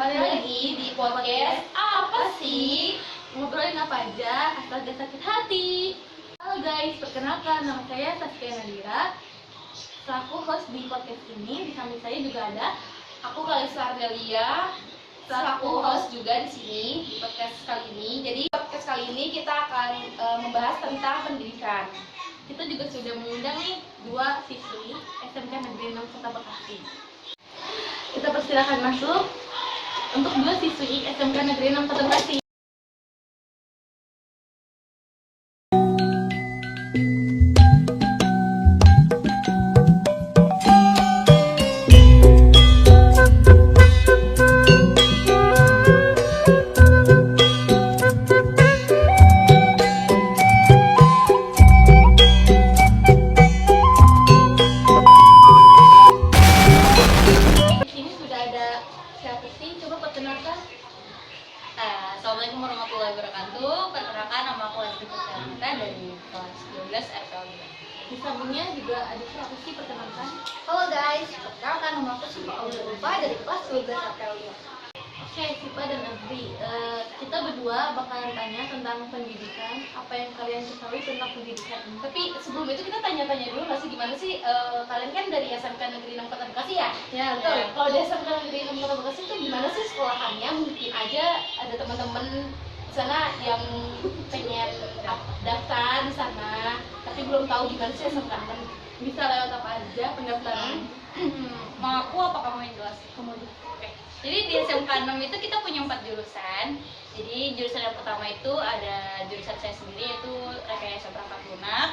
kembali lagi di podcast Apa Sih? Ngobrolin apa aja asal gak sakit hati. Halo guys, perkenalkan nama saya Saskia Nadira, selaku host di podcast ini. Di samping saya juga ada aku Kalisa Ardelia, selaku host juga di sini di podcast kali ini. Jadi podcast kali ini kita akan membahas tentang pendidikan. Kita juga sudah mengundang nih dua siswi SMK Negeri 6 Kota Bekasi. Kita persilakan masuk untuk dua siswi SMK Negeri 6 Kota Bekasi. Assalamualaikum warahmatullahi wabarakatuh. Perkenalkan, nama aku Lesti Putra dari kelas 12 RPL 2. Di sampingnya juga ada siapa sih, perkenalkan? Halo guys, perkenalkan nama aku Siva Aulia Ulfa dari kelas 12 APL 2. Oke, Siva dan Azri, kita berdua bakalan tanya tentang pendidikan, apa yang kalian ketahui tentang pendidikan. Tapi sebelum itu kita tanya-tanya dulu nggak sih, gimana sih kalian kan dari SMK Negeri 6 Kota Bekasi ya? Ya, betul. Nah, kalau di SMK Negeri 6 Kota Bekasi itu gimana sih sekolahannya? Mungkin aja ada teman-teman di sana yang pengen daftar di sana, tapi belum tahu gimana sih SMK 6. Bisa lewat apa aja pendaftaran? Mau aku apa kamu yang jelasin? Kamu dulu. Oke. Jadi di SMK 6 itu kita punya 4 jurusan. Jadi jurusan yang pertama itu ada jurusan saya sendiri, yaitu rekayasa perangkat lunak.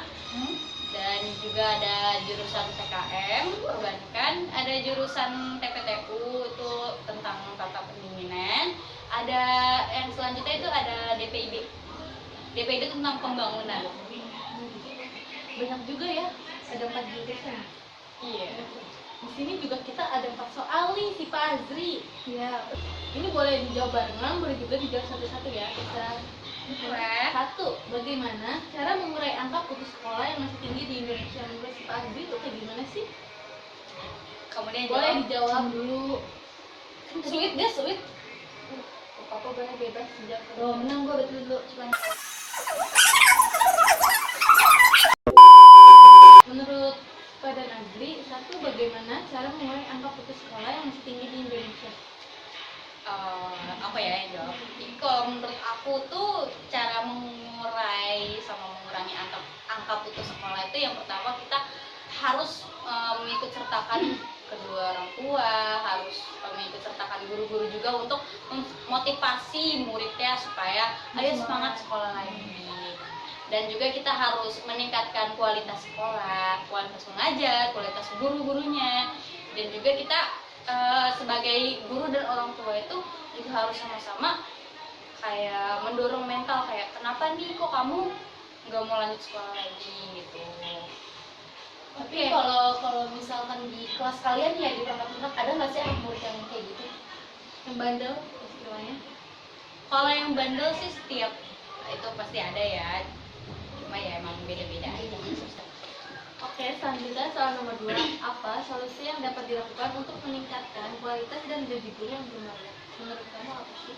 Dan juga ada jurusan TKM, perbankan, ada jurusan TPTU itu tentang tata pendinginan. Ada yang selanjutnya itu ada DPID. DPID itu tentang pembangunan. Banyak juga ya, ada 4 jurusan. Iya. Di sini juga kita ada 4 soal nih, si Pak Azri. Ya, Ini boleh dijawab barengan, boleh juga dijawab satu-satu ya. Bisa. Boleh. 1. Bagaimana cara mengurai angka putus sekolah yang masih tinggi di Indonesia? Menurut si Pak Azri itu kayak gimana sih? Kemudian Boleh jawab. dijawab dulu. Sweet deh, sweet. Apa boleh bebas dijawab. lo menang gue betul dulu. Menurut Pak dan Azri, 1. Bagaimana cara mengurai angka putus sekolah yang masih tinggi di Indonesia? Apa ya yang jawab? Kalau menurut aku tuh cara mengurai sama mengurangi angka putus sekolah itu yang pertama kita harus mengikut sertakan kedua orang tua, harus mengikut sertakan guru-guru juga untuk memotivasi muridnya supaya ayo semangat sekolah lagi. Dan juga kita harus meningkatkan kualitas sekolah, kualitas mengajar, kualitas guru-gurunya. Dan juga kita sebagai guru dan orang tua itu juga harus sama-sama kayak mendorong mental, kayak kenapa nih kok kamu nggak mau lanjut sekolah lagi gitu. Tapi kalau misalkan di kelas kalian ya di perangkat lunak, ada nggak sih anak murid yang kayak gitu? Yang bandel istilahnya? Kalau yang bandel sih setiap itu pasti ada ya, cuma ya emang beda-beda aja. Oke, selanjutnya soal nomor 2. Apa solusi yang dapat dilakukan untuk meningkatkan kualitas dan gaji guru yang bermartabat? Menurut kamu apa sih?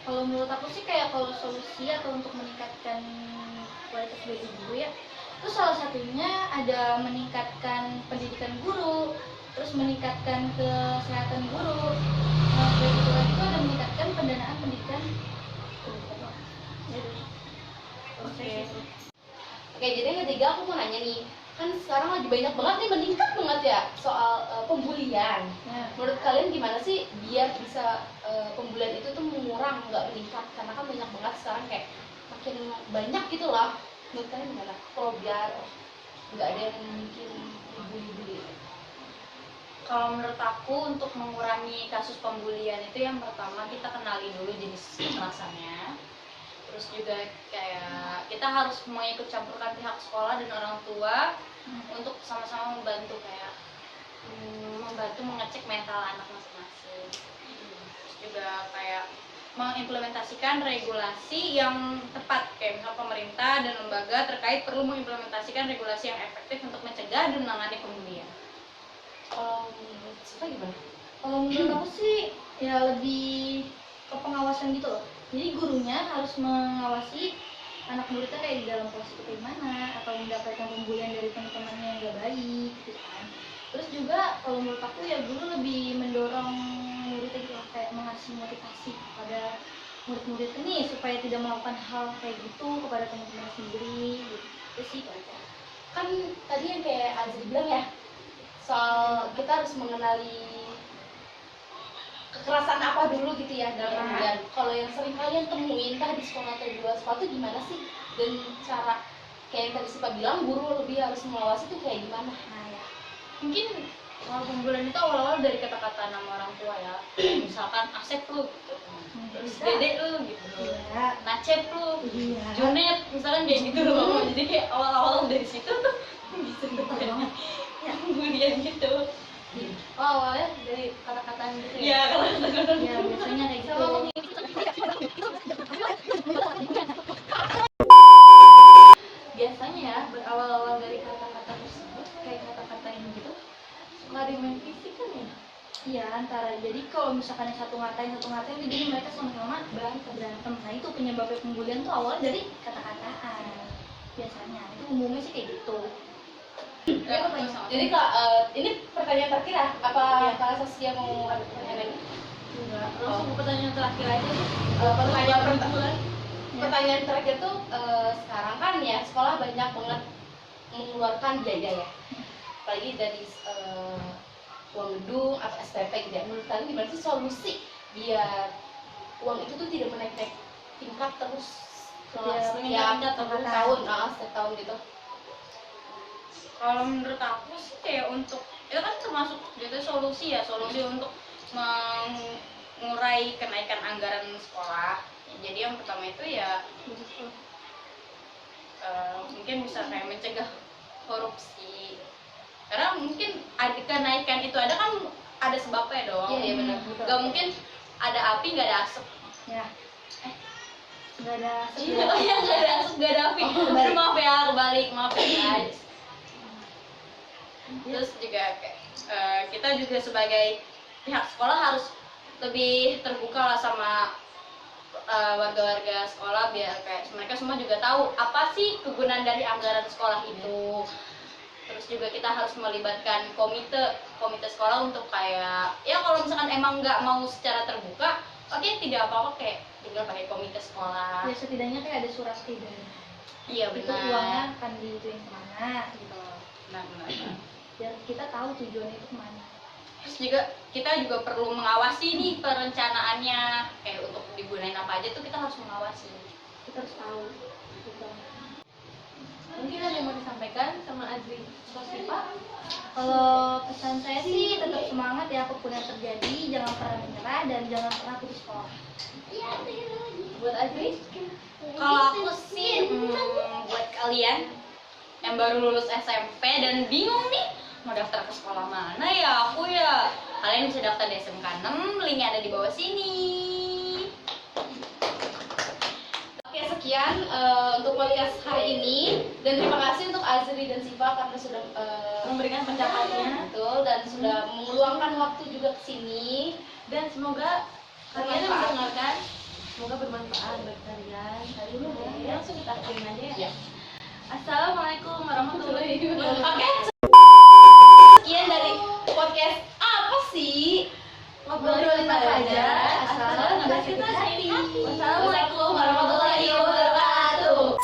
Kalau menurut aku sih kayak kalau solusi atau untuk meningkatkan kualitas gaji guru ya, itu salah satunya ada meningkatkan pendidikan guru, terus meningkatkan kesehatan guru. Nah, begitu lagi itu ada meningkatkan pendanaan pendidikan. Oke, jadi yang ketiga aku mau nanya nih, kan sekarang lagi banyak banget nih, meningkat banget ya soal pembulian. Nah, Menurut kalian gimana sih biar bisa pembulian itu tuh mengurang, nggak meningkat? Karena kan banyak banget sekarang, kayak makin banyak gitu lah. Menurut kalian gimana? Kalau biar nggak ada yang mungkin dibully-bully. Kalau menurut aku untuk mengurangi kasus pembulian itu yang pertama kita kenali dulu jenis kekerasannya. Terus juga kayak kita harus mengikut campurkan pihak sekolah dan orang tua untuk sama-sama membantu kayak membantu mengecek mental anak masing-masing. Terus juga kayak mengimplementasikan regulasi yang tepat, kayak misal pemerintah dan lembaga terkait perlu mengimplementasikan regulasi yang efektif untuk mencegah dan menangani pembulian. Kalau menurut Siva gimana? kalau menurut aku sih ya lebih ke pengawasan gitu loh. Jadi gurunya harus mengawasi anak muridnya kayak di dalam kelas itu kayak gimana, atau mendapatkan pembulian dari teman-temannya yang gak baik gitu kan. Terus juga kalau menurut aku ya guru lebih mendorong muridnya gitu loh, kayak mengasih motivasi kepada murid-murid ini supaya tidak melakukan hal kayak gitu kepada teman-teman sendiri gitu. Itu sih aja. Kan tadi yang kayak Azri bilang ya, soal kita harus mengenali kekerasan apa dulu gitu ya dalam remaja. Kalau yang sering kalian temuin entah di sekolah atau di luar sekolah itu gimana sih? Dan cara kayak yang tadi Sipa bilang, guru lebih harus mengawasi itu kayak gimana? Nah ya, Mungkin kalau pembulian itu awal-awal dari kata-kata nama orang tua ya. Kayak misalkan Asep lu gitu. Terus Dede lu gitu. ya, Nacep lu. iya. Junet misalkan kayak gitu loh. Jadi kayak awal-awal dari situ tuh bisa banget yang pembulian gitu. Oh, awalnya dari kata-kata gitu ya? Iya, kalau kata-kata Ya biasanya kayak gitu. Biasanya ya, berawal-awal dari kata-kata tersebut, kayak kata-kata yang gitu, suka ada yang main fisik kan ya? Iya, antara jadi kalau misalkan yang satu ngatain jadi mereka sama-sama berantem. Nah itu penyebabnya pembulian tuh awal dari kata-kataan biasanya. Itu umumnya sih kayak gitu. Ya, sama. Jadi Kak, ini pertanyaan terakhir ya? Apa Kak Saskia mau ada pertanyaan lagi? Enggak. Langsung ke pertanyaan terakhir aja nih. Pertanyaan terakhir tuh, sekarang kan ya sekolah banyak banget mengeluarkan biaya ya, apalagi dari uang gedung atau SPP gitu ya. Menurut kalian gimana sih solusi biar uang itu tuh tidak menaik-naik tingkat terus setiap tahun gitu? Kalau menurut aku sih kayak untuk itu kan termasuk gitu solusi untuk mengurai kenaikan anggaran sekolah. Jadi yang pertama itu ya mungkin bisa kayak mencegah korupsi. Karena mungkin ada kenaikan itu ada kan ada sebabnya dong. Iya, benar. Gak mungkin ada api nggak ada asap. Ya. Enggak ada Iya, nggak ada asap nggak ada api. Maaf ya, kebalik, maaf ya guys. Terus juga kayak, kita juga sebagai pihak sekolah harus lebih terbuka lah sama warga-warga sekolah biar kayak mereka semua juga tahu apa sih kegunaan dari anggaran sekolah itu. Terus juga kita harus melibatkan komite sekolah untuk kayak ya kalau misalkan emang nggak mau secara terbuka, oke, tidak apa-apa kayak tinggal pakai komite sekolah. Ya setidaknya kayak ada surat edaran. Iya Itu benar. uangnya akan dituin kemana gitu. Benar. Biar kita tahu tujuannya itu kemana. Terus juga kita juga perlu mengawasi nih perencanaannya kayak untuk digunain apa aja tuh kita harus mengawasi. Kita harus tahu gitu. Mungkin ada yang mau disampaikan sama Azri Sosipa? Kalau pesan saya sih tetap semangat ya apapun yang terjadi, jangan pernah menyerah dan jangan pernah putus sekolah. Buat Azri? Kalau aku sih buat kalian yang baru lulus SMP dan bingung nih mau daftar ke sekolah mana ya aku ya, kalian bisa daftar di SMK 6, linknya ada di bawah sini. Oke, sekian untuk podcast hari ini, dan terima kasih untuk Azri dan Siva karena sudah memberikan pendapatnya, betul, dan sudah meluangkan waktu juga ke sini, dan semoga kalian yang mendengarkan semoga bermanfaat bagi kalian. Hari ini langsung kita akhirin aja ya. Assalamualaikum warahmatullahi wabarakatuh. Oke, sekian dari podcast apa sih? Ngobrolin apa aja, asal nggak sakit hati. Wassalamualaikum warahmatullahi wabarakatuh.